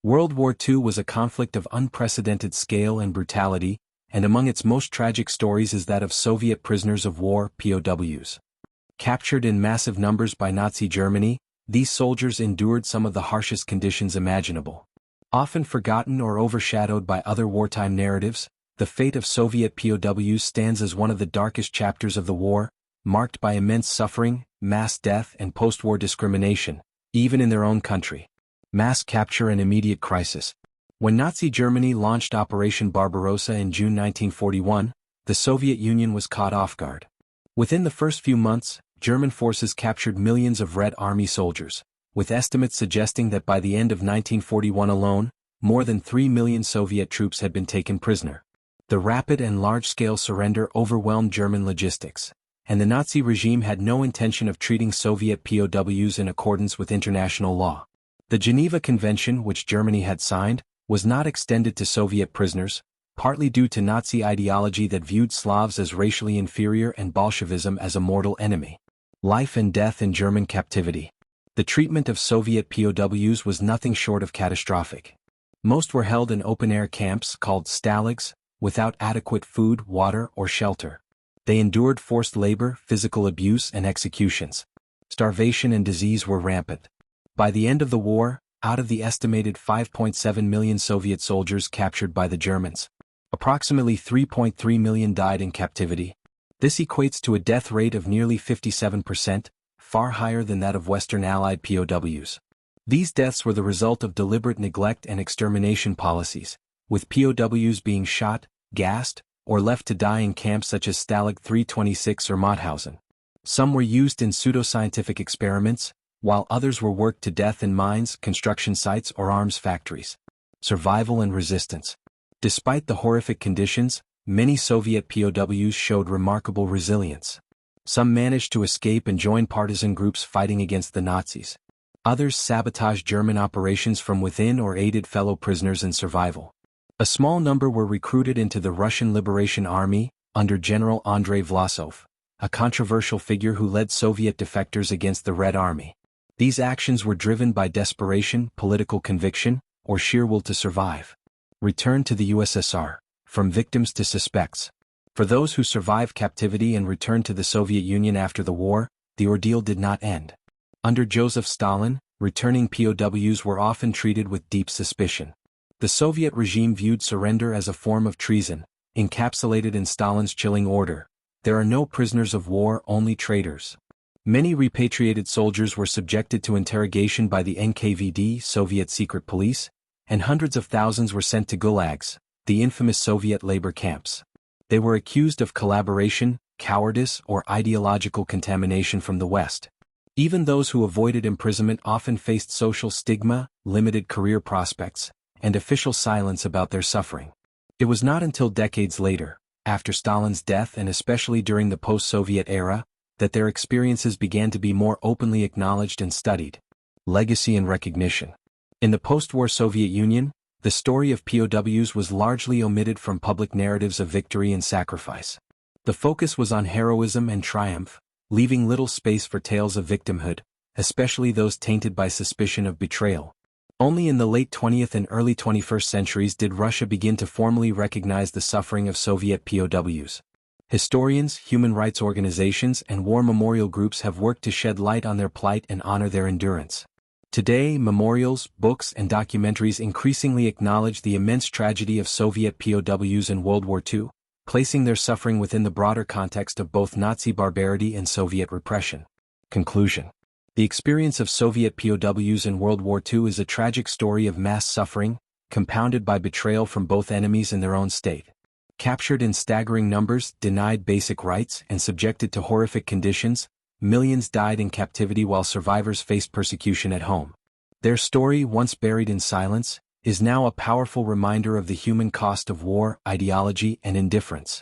World War II was a conflict of unprecedented scale and brutality, and among its most tragic stories is that of Soviet prisoners of war (POWs). Captured in massive numbers by Nazi Germany, these soldiers endured some of the harshest conditions imaginable. Often forgotten or overshadowed by other wartime narratives, the fate of Soviet POWs stands as one of the darkest chapters of the war, marked by immense suffering, mass death and post-war discrimination, even in their own country. Mass capture and immediate crisis. When Nazi Germany launched Operation Barbarossa in June 1941, the Soviet Union was caught off guard. Within the first few months, German forces captured millions of Red Army soldiers, with estimates suggesting that by the end of 1941 alone, more than 3 million Soviet troops had been taken prisoner. The rapid and large-scale surrender overwhelmed German logistics, and the Nazi regime had no intention of treating Soviet POWs in accordance with international law. The Geneva Convention, which Germany had signed, was not extended to Soviet prisoners, partly due to Nazi ideology that viewed Slavs as racially inferior and Bolshevism as a mortal enemy. Life and death in German captivity. The treatment of Soviet POWs was nothing short of catastrophic. Most were held in open-air camps called stalags, without adequate food, water, or shelter. They endured forced labor, physical abuse, and executions. Starvation and disease were rampant. By the end of the war, out of the estimated 5.7 million Soviet soldiers captured by the Germans, approximately 3.3 million died in captivity. This equates to a death rate of nearly 57%, far higher than that of Western Allied POWs. These deaths were the result of deliberate neglect and extermination policies, with POWs being shot, gassed, or left to die in camps such as Stalag 326 or Mauthausen. Some were used in pseudoscientific experiments, while others were worked to death in mines, construction sites, or arms factories. Survival and resistance. Despite the horrific conditions, many Soviet POWs showed remarkable resilience. Some managed to escape and join partisan groups fighting against the Nazis. Others sabotaged German operations from within or aided fellow prisoners in survival. A small number were recruited into the Russian Liberation Army, under General Andrei Vlasov, a controversial figure who led Soviet defectors against the Red Army. These actions were driven by desperation, political conviction, or sheer will to survive. Return to the USSR. From victims to suspects. For those who survived captivity and returned to the Soviet Union after the war, the ordeal did not end. Under Joseph Stalin, returning POWs were often treated with deep suspicion. The Soviet regime viewed surrender as a form of treason, encapsulated in Stalin's chilling order. There are no prisoners of war, only traitors. Many repatriated soldiers were subjected to interrogation by the NKVD, Soviet secret police, and hundreds of thousands were sent to gulags, the infamous Soviet labor camps. They were accused of collaboration, cowardice, or ideological contamination from the West. Even those who avoided imprisonment often faced social stigma, limited career prospects, and official silence about their suffering. It was not until decades later, after Stalin's death and especially during the post-Soviet era, that their experiences began to be more openly acknowledged and studied. Legacy and recognition. In the post-war Soviet Union, the story of POWs was largely omitted from public narratives of victory and sacrifice. The focus was on heroism and triumph, leaving little space for tales of victimhood, especially those tainted by suspicion of betrayal. Only in the late 20th and early 21st centuries did Russia begin to formally recognize the suffering of Soviet POWs. Historians, human rights organizations, and war memorial groups have worked to shed light on their plight and honor their endurance. Today, memorials, books, and documentaries increasingly acknowledge the immense tragedy of Soviet POWs in World War II, placing their suffering within the broader context of both Nazi barbarity and Soviet repression. Conclusion. The experience of Soviet POWs in World War II is a tragic story of mass suffering, compounded by betrayal from both enemies and their own state. Captured in staggering numbers, denied basic rights, and subjected to horrific conditions, millions died in captivity while survivors faced persecution at home. Their story, once buried in silence, is now a powerful reminder of the human cost of war, ideology, and indifference.